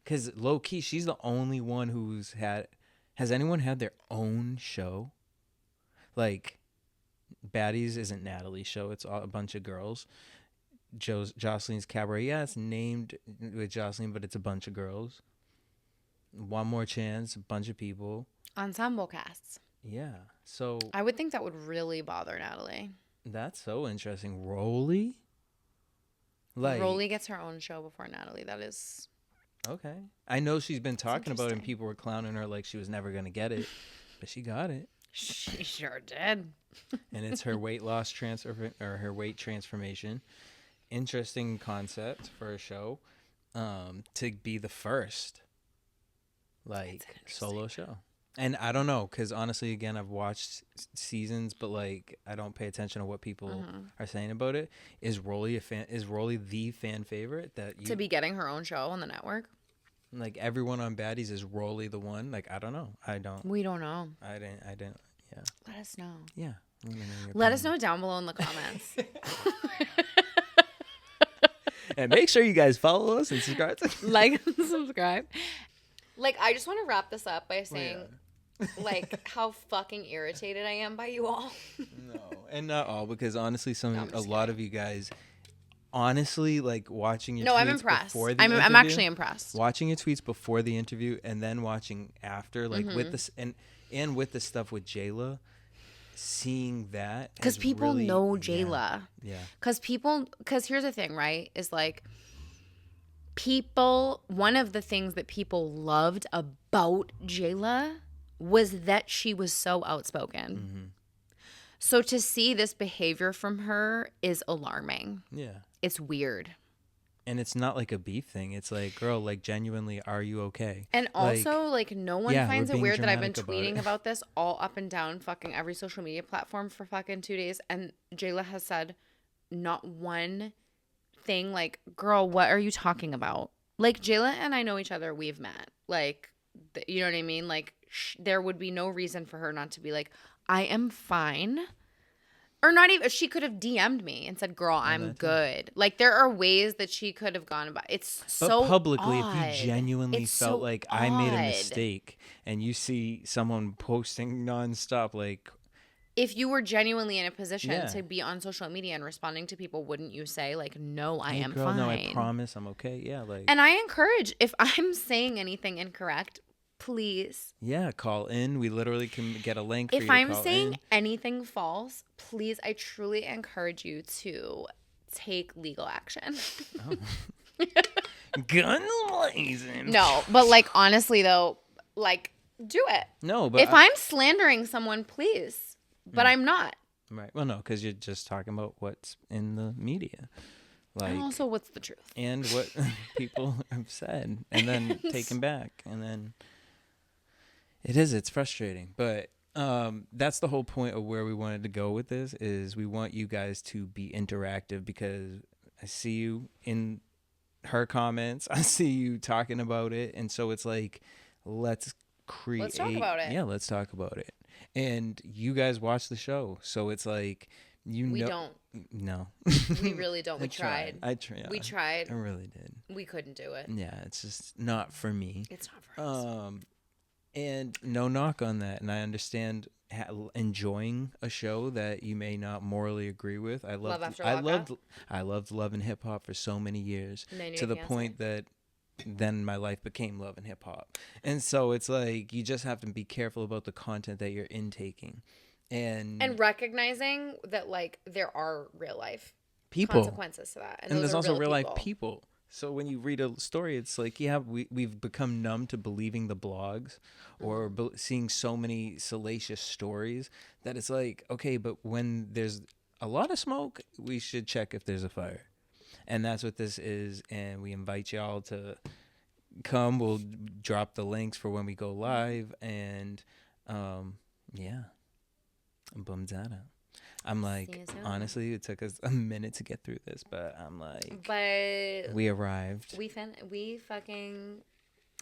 Because low key, she's the only one who's had. Has anyone had their own show? Like, Baddies isn't Natalie's show. It's all a bunch of girls. Jocelyn's Cabaret. Yeah, it's named with Jocelyn, but it's a bunch of girls. One More Chance, a bunch of people. Ensemble casts. Yeah. So I would think that would really bother Natalie. that's so interesting. Rolly? Rolly gets her own show before Natalie. That is... Okay. I know she's been talking about it and people were clowning her like she was never going to get it, but she got it. She sure did. And it's her weight loss transfer or her weight transformation. Interesting concept for a show to be the first solo show. And I don't know, because honestly, again, I've watched seasons, but like I don't pay attention to what people are saying about it. Is Rolly the fan favorite that you, To be getting her own show on the network? like everyone on Baddies, is Rolly the one? Like I don't know. We don't know. I didn't. Yeah. Let us know. Yeah. Let us know down below in the comments. And make sure you guys follow us and subscribe. Like and subscribe. Like, I just want to wrap this up by saying, like, how fucking irritated I am by you all. No, and not all, because honestly, a lot of you guys, like watching your tweets I'm impressed. before the I'm interview, actually impressed. Watching your tweets before the interview and then watching after, like with this and with the stuff with Jayla, seeing that because people really, know Jayla. Yeah. Because here's the thing, right? Is like one of the things that people loved about Jayla was that she was so outspoken. Mm-hmm. So to see this behavior from her is alarming. Yeah. It's weird. And it's not like a beef thing. It's like, girl, like genuinely, are you okay? And also, like no one finds it weird that I've been dramatic tweeting about this all up and down fucking every social media platform for fucking 2 days. And Jayla has said not one thing like, girl, what are you talking about? Like Jayla and I know each other. We've met. Like, you know what I mean? Like there would be no reason for her not to be like, I am fine. Or not even, she could have DM'd me and said, girl, I'm good. Like, there are ways that she could have gone about. It's so publicly, odd. if you genuinely It's felt so like I made a odd. mistake and you see someone posting nonstop, like, if you were genuinely in a position Yeah. to be on social media and responding to people, wouldn't you say, like, no, I hey, am girl, fine? no, I promise I'm okay. Yeah, like, And I encourage, if I'm saying anything incorrect, please. yeah, call in. We literally can get a link for you If to I'm call saying in. anything false, please, I truly encourage you to take legal action. Guns blazing. No, but like, honestly, though, like, do it. No, but if I'm slandering someone, please. But I'm not. right. Well, no, because you're just talking about what's in the media. Like, And also, what's the truth? and what people have said and then taken back. And then it's frustrating. But that's the whole point of where we wanted to go with this is we want you guys to be interactive because I see you in her comments. I see you talking about it. And so it's like, let's talk about it. Yeah, let's talk about it. And you guys watch the show. So it's like, we don't. No. We really don't. We tried. I tried. We tried. I really did. We couldn't do it. Yeah, it's just not for me. It's not for us. And no knock on that. And I understand enjoying a show that you may not morally agree with. I loved Love and Hip Hop for so many years to the point that then my life became Love and Hip Hop. And so it's like you just have to be careful about the content that you're intaking. And recognizing that, like, there are real life people consequences to that. And there's also real life people. So when you read a story, it's like, yeah, we've become numb to believing the blogs or seeing so many salacious stories that it's like, okay, but when there's a lot of smoke, we should check if there's a fire. And that's what this is. And we invite y'all to come. We'll drop the links for when we go live. And yeah, I'm bummed out. I'm like, honestly, it took us a minute to get through this, but I'm like, but we arrived. We fucking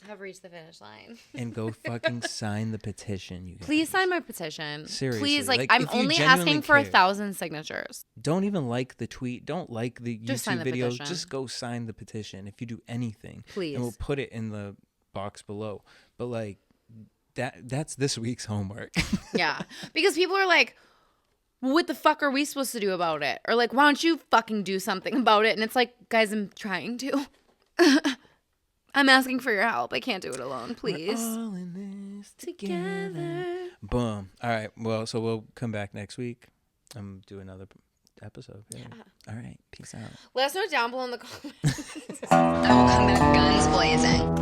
have reached the finish line. And go fucking sign the petition, you guys. Please sign my petition. Seriously. Please, like I'm only asking for 1,000 signatures. Don't even like the tweet. Don't like the YouTube video. Petition. Just go sign the petition. If you do anything, please. And we'll put it in the box below. But like that's this week's homework. Yeah. Because people are like, what the fuck are we supposed to do about it? Or like, why don't you fucking do something about it? And it's like, guys, I'm trying to. I'm asking for your help. I can't do it alone. Please. We're all in this together. Boom. All right. Well, so we'll come back next week. Do another episode. Yeah. All right. Peace out. Let us know down below in the comments. I will come back guns blazing.